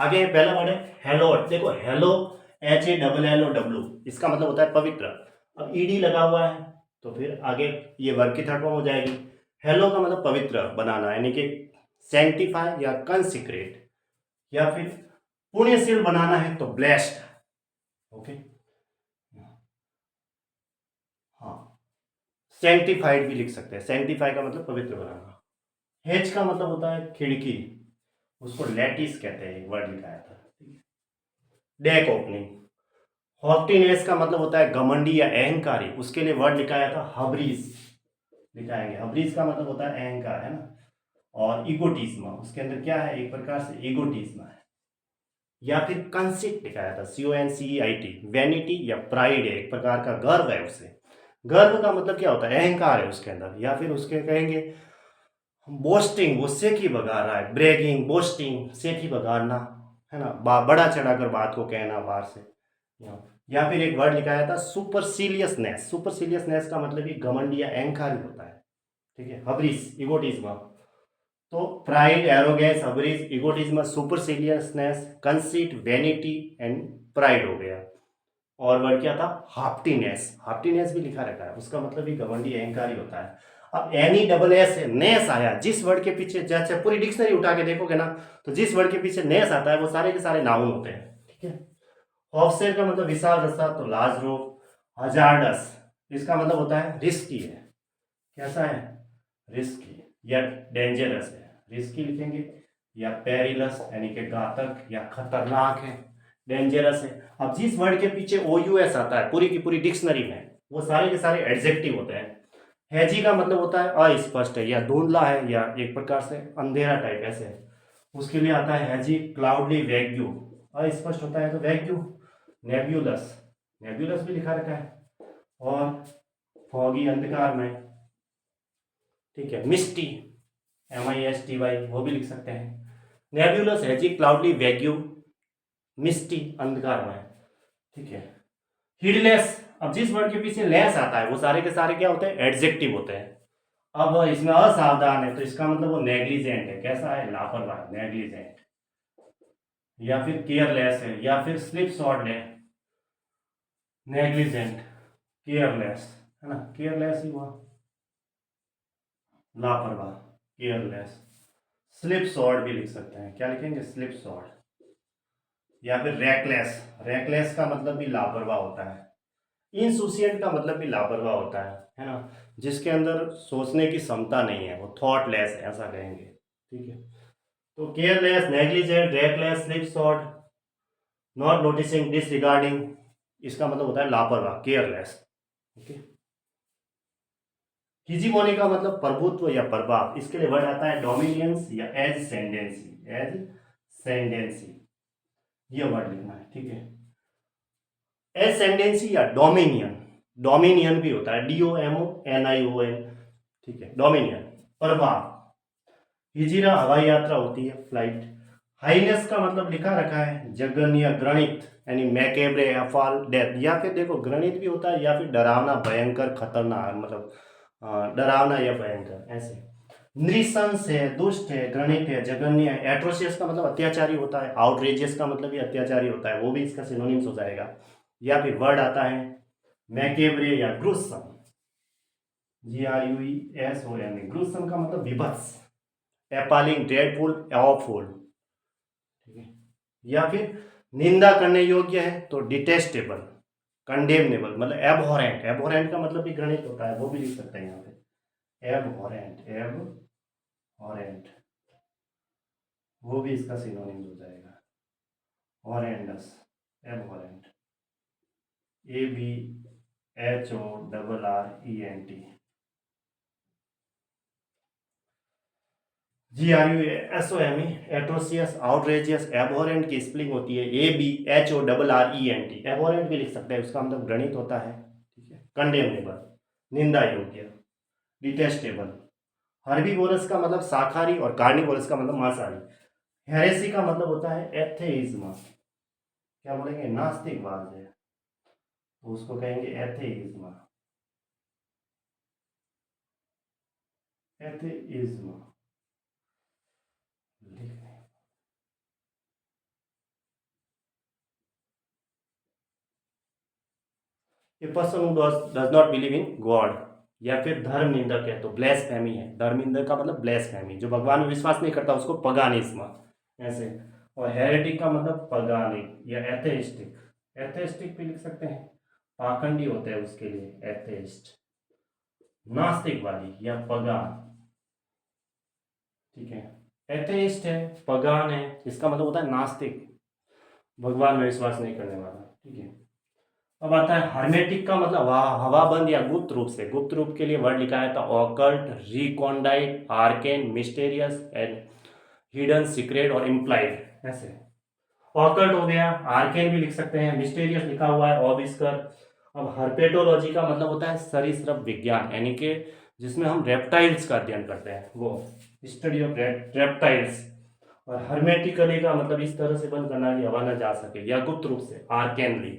आगे पहला वर्ड है हेलोड। देखो हेलो, HALLOW, इसका मतलब होता है पवित्र। अब ईडी लगा हुआ है तो फिर आगे ये वर्ब की थर्ड फॉर्म हो जाएगी। हेलो का मतलब पवित्र बनाना, यानी कि सैंक्टिफाई या कंसिक्रेट, या फिर पुण्यशील बनाना है तो ब्लेस्ड। ओके, हाँ, सैंक्टिफाइड भी लिख सकते हैं। सैंक्टिफाई का मतलब पवित्र बनाना। हेज का मतलब होता है खिड़की, उसको लैटिस कहते हैं, एक वर्ड लिखाया था। Deck opening. हॉफ्टीनेस का मतलब होता है घमंडी या अहंकारी, उसके लिए वर्ड लिखाया था हब्रीज, लिखाएंगे। हब्रीज का मतलब होता है अहंकार, है ना। और इगोटिज्म, उसके अंदर क्या है, एक प्रकार से इगोटिज्म है। या फिर कंसिट लिखाया था, CONCEIT। वैनिटी या प्राइड है, एक प्रकार का गर्व है उसे। गर्व का मतलब क्या होता है, अहंकार है उसके अंदर। या फिर उसके कहेंगे बोस्टिंग, वो सेठी बगा रहा है। ब्रेगिंग, बोस्टिंग, सेठी बगाड़ना, है ना, बड़ा चढ़ाकर बात को कहना बाहर से। या फिर एक वर्ड लिखाया था सुपरसीलियसनेस। सुपरसीलियसनेस का मतलब ही घमंड या अहंकारी होता है। ठीक है, हब्रिस, इगोटिज्म। तो pride, arrogance, hubris, egotism, superciliousness, conceit, vanity and pride हो गया। और वर्ड क्या था, हाफ्टीनेस। हाफ्टीनेस भी लिखा रखा है, उसका मतलब भी घमंडी अहंकारी होता है। अब NESS है, नेस आया, जिस वर्ड के पीछे, जैसे पूरी डिक्शनरी उठा के देखोगे ना, तो जिस वर्ड के पीछे नेस आता है वो सारे के सारे नाउन होते हैं। ठीक है। ऑफसेट का मतलब विशाल रसा, तो लाजरो। हजार्डस, इसका मतलब होता है रिस्की है। कैसा है, रिस्की या डेंजरस है, रिस्की लिखेंगे। या पेरिलस यानी कि घातक या खतरनाक है, डेंजरस है। अब जिस वर्ड के पीछे OUS आता है पूरी की पूरी डिक्शनरी में, वो सारे के सारे एडजेक्टिव होते हैं। हैजी का मतलब होता है अस्पष्ट है या धुंधला है या एक प्रकार से अंधेरा टाइप, ऐसे है। उसके लिए आता है हैजी। क्लाउडली, वैग्यू, अस्पष्ट होता है तो वैग्यू। नेब्यूलस, नेब्यूलस भी लिखा रखा है। और फॉगी, अंधकार में। ठीक है, मिस्टी, MISTY, वो भी लिख सकते हैं। नेब्यूलस, हैजी, क्लाउडली, वैग्यू, मिस्टी, अंधकार में। ठीक है। हिडलेस, अब जिस वर्ड के पीछे लेस आता है वो सारे के सारे क्या होते हैं, एडजेक्टिव होते हैं। अब इसमें असावधान है तो इसका मतलब वो नेग्लिजेंट है। कैसा है, लापरवाह, नेग्लिजेंट। या फिर केयरलेस है, या फिर स्लिप शॉर्ट है, नेग्लिजेंट, केयरलेस, है ना, केयरलेस ही हुआ, लापरवाह, केयरलेस। स्लिप शॉर्ट भी लिख सकते हैं, क्या लिखेंगे, स्लिप शॉर्ट। या फिर रेकलेस, रेकलेस का मतलब भी लापरवाह होता है। इनसुशियंट का मतलब भी लापरवाह होता है ना, जिसके अंदर सोचने की क्षमता नहीं है, वो थॉटलेस है, ऐसा कहेंगे। ठीक है। तो careless, negligent, reckless, slip short, not noticing, disregarding, इसका मतलब होता है लापरवाह, केयरलेस। ओके। हिजीमोनी का मतलब प्रभुत्व या प्रभाव, इसके लिए वर्ड आता है डोमिनियंस या एजसेंडेंसी। एजसेंडेंसी, ये वर्ड लिखना है। ठीक है। एसेंडेंसी या डोमिनियन, डोमिनियन भी होता है, DOMONION। ठीक है, डोमिनियन, प्रभाव। हिजीरा हवाई यात्रा होती है, फ्लाइट। हाईनेस का मतलब लिखा रखा है जघन्य, गणित, यानी मैकेब्रे, अफाल, डेथ। या फिर देखो गणित भी होता है, या फिर डरावना, भयंकर, खतरनाक, मतलब डरावना या भयंकर, ऐसे। नृशंस है, दुष्ट है, गणित है, जघन्य है। एट्रोसियस का मतलब अत्याचारी होता है। आउटरेजियस का मतलब भी अत्याचारी होता है, वो भी इसका सिनोनिम्स हो जाएगा। या फिर वर्ड आता है मैकेब्रे या ग्रुसम, GRUESOM। ग्रुसम का मतलब विभत्स, एपालिंग, ड्रेडफुल, ऑफुल। ठीक है। या फिर निंदा करने योग्य है तो डिटेस्टेबल, कंडेमनेबल, मतलब एबहॉरेंट। एबहॉरेंट का मतलब भी घृणित होता है, वो भी लिख सकते हैं यहाँ पे, एबहॉरेंट, एबहॉरेंट, वो भी इसका सिनोनिम हो जाएगा। Horrendous, abhorrent, ABHORRENT। GRUSOME, atrocious, outrageous, abhorrent की स्पेलिंग होती है ABHORRENT। एबहॉरेंट भी लिख सकते हैं, उसका मतलब घृणित होता है। ठीक है। कंडेमनेबल, निंदा योग्य, डिटेस्टेबल। हर्बीवोरस का मतलब शाकाहारी और कार्निवोरस का मतलब मांसाहारी। हेरेसी का मतलब होता है एथेइज्म, क्या बोलेंगे, नास्तिकवाद है, तो उसको कहेंगे atheism, atheism. A person who does not believe in God, या फिर धर्म निंदक है तो ब्लेसफेमी है। धर्म निंदक का मतलब ब्लेसफेमी, जो भगवान में विश्वास नहीं करता उसको पगानिस्म ऐसे। और हेरेटिक का मतलब पगानिक या एथेइस्टिक। एथेइस्टिक भी लिख सकते हैं, पाखंडी होते हैं उसके लिए एथेइस्ट। नास्तिकवादी या पगान, ठीक है। एथेइस्ट है, पगान है, इसका मतलब होता है नास्तिक, भगवान में विश्वास नहीं करने वाला, ठीक है। अब आता है हर्मेटिक का मतलब हवाबंद या गुप्त रूप से। गुप्त रूप के लिए वर्ड लिखा है तो occult, recondite, arcane, mysterious and hidden, secret और इम्प्लाइड ऐसे। ऑकल्ट हो गया, आर्केन भी लिख सकते हैं, मिस्टेरियस लिखा हुआ है ऑबिस्कर। अब हर्पेटोलॉजी का मतलब होता है सरीसृप विज्ञान, यानी कि जिसमें हम रेप्टाइल्स का अध्ययन करते हैं, वो स्टडी ऑफ रेप्टाइल्स। और हर्मेटिकली का मतलब इस तरह से बंद करना कि हवा न जा सके, या गुप्त रूप से आर्केनली।